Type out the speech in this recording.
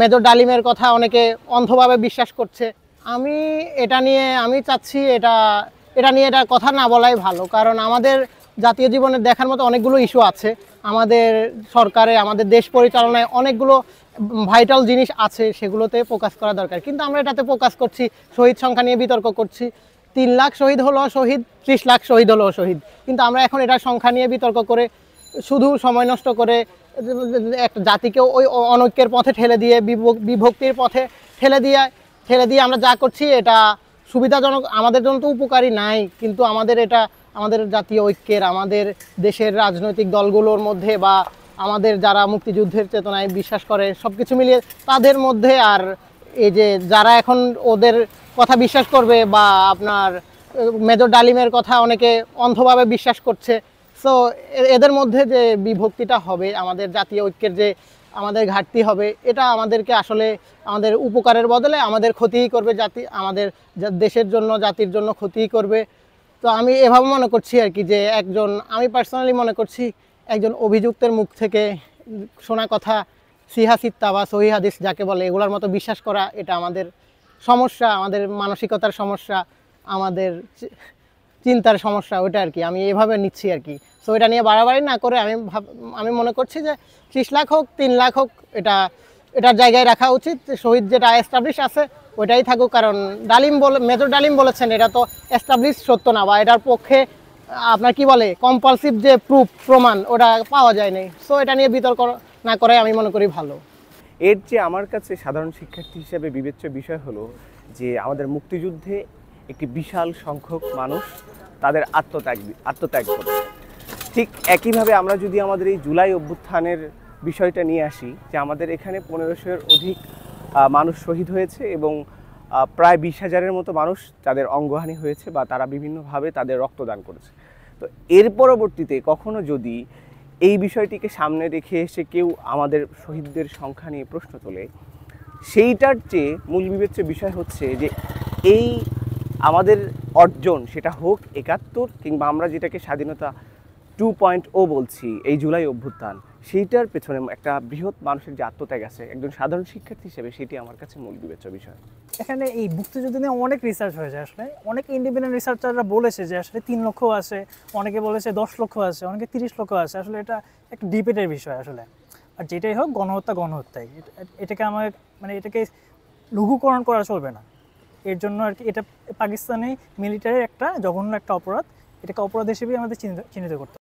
Major ডালিমের কথা অনেকে অন্ধভাবে বিশ্বাস করছে। আমি আমি চাচ্ছি এটা কথা না বলাই ভালো, কারণ আমাদের জাতীয় জীবনে দেখার মতো অনেকগুলো ইস্যু আছে। আমাদের সরকারে, আমাদের দেশ পরিচালনায় অনেকগুলো ভাইটাল জিনিস আছে, সেগুলোতে ফোকাস করা দরকার। কিন্তু আমরা এটাতে ফোকাস করছি, শহীদ সংখ্যা নিয়ে বিতর্ক করছি। 3 লাখ শহীদ হলো শহীদ, 30 লাখ শহীদ হলো শহীদ, কিন্তু আমরা এখন এটা সংখ্যা নিয়ে বিতর্ক করে শুধু সময় নষ্ট করে একটা জাতিকে ওই অনৈক্যের পথে ঠেলে দিয়ে, বিভক্তির পথে ঠেলে দিয়ে আমরা যা করছি এটা সুবিধাজনক, আমাদের জন্য তো উপকারী নাই। কিন্তু আমাদের জাতীয় ঐক্যের, আমাদের দেশের রাজনৈতিক দলগুলোর মধ্যে বা আমাদের যারা মুক্তিযুদ্ধের চেতনায় বিশ্বাস করে, সব কিছু মিলিয়ে তাদের মধ্যে, আর এই যে যারা এখন ওদের কথা বিশ্বাস করবে বা আপনার মেজর ডালিমের কথা অনেকে অন্ধভাবে বিশ্বাস করছে, সো এদের মধ্যে যে বিভক্তিটা হবে, আমাদের জাতীয় ঐক্যের যে আমাদের ঘাটতি হবে, এটা আমাদেরকে আসলে আমাদের উপকারের বদলে আমাদের ক্ষতিই করবে, আমাদের দেশের জন্য, জাতির জন্য ক্ষতিই করবে। তো আমি এভাবে মনে করছি আর কি, যে আমি পার্সোনালি মনে করছি একজন অভিযুক্তের মুখ থেকে শোনা কথা, সিহা সিত্তা বা সহি হাদিস যাকে বলে, এগুলোর মতো বিশ্বাস করা, এটা আমাদের সমস্যা, আমাদের মানসিকতার সমস্যা, আমাদের চিন্তার সমস্যা, ওইটা আর কি আমি এভাবে নিচ্ছি আর কি। সো এটা নিয়ে বাড়াবাড়ি না করে আমি মনে করছি যে 30 লাখ হোক, 3 লাখ হোক, এটার জায়গায় রাখা উচিত। শহীদ যেটা এস্টাবলিশ আছে ওইটাই থাকুক, কারণ মেজর ডালিম বলেছেন, এটা তো এস্টাবলিশ সত্য না, বা এটার পক্ষে আপনার কি বলে কম্পালসিভ যে প্রমাণ ওটা পাওয়া যায় নাই। সো এটা নিয়ে বিতর্ক না করে আমি মনে করি ভালো। এর যে আমার কাছে সাধারণ শিক্ষার্থী হিসেবে বিবেচ্য বিষয় হলো যে আমাদের মুক্তিযুদ্ধে একটি বিশাল সংখ্যক মানুষ তাদের আত্মত্যাগ করে। ঠিক একইভাবে আমরা যদি আমাদের এই জুলাই অভ্যুত্থানের বিষয়টা নিয়ে আসি, যে আমাদের এখানে 1500-এর অধিক মানুষ শহীদ হয়েছে এবং প্রায় 20,000-এর মতো মানুষ তাদের অঙ্গহানি হয়েছে বা তারা বিভিন্নভাবে তাদের রক্তদান করেছে। তো এর পরবর্তীতে কখনো যদি এই বিষয়টিকে সামনে রেখে এসে কেউ আমাদের শহীদদের সংখ্যা নিয়ে প্রশ্ন তোলে, সেইটার চেয়ে মূল বিবেচ্য বিষয় হচ্ছে যে এই আমাদের অর্জন, সেটা হোক 71 কিংবা আমরা যেটাকে স্বাধীনতা 2.0 বলছি, এই জুলাই অভ্যুত্থান, সেইটার পেছনে একটা বৃহৎ মানুষের যে আত্মত্যাগ আছে, একজন সাধারণ শিক্ষার্থী হিসেবে সেটি আমার কাছে মূল বিবেচ্য বিষয়। এখানে এই মুক্তিযুদ্ধ নিয়ে অনেক রিসার্চ হয়েছে, আসলে অনেক ইন্ডিপেন্ডেন্ট রিসার্চাররা বলেছে যে আসলে 3 লক্ষ আছে, অনেকে বলেছে 10 লক্ষ আছে, অনেকে 30 লক্ষ আছে। আসলে এটা একটা ডিবেটের বিষয় আসলে। আর যেটাই হোক, গণহত্যাই। এটাকে লঘুকরণ করা চলবে না। এর জন্য আর কি এটা পাকিস্তানি মিলিটারির একটা জঘন্য একটা অপরাধ, এটাকে অপরাধ হিসেবেই আমাদের চিহ্নিত করতে হবে।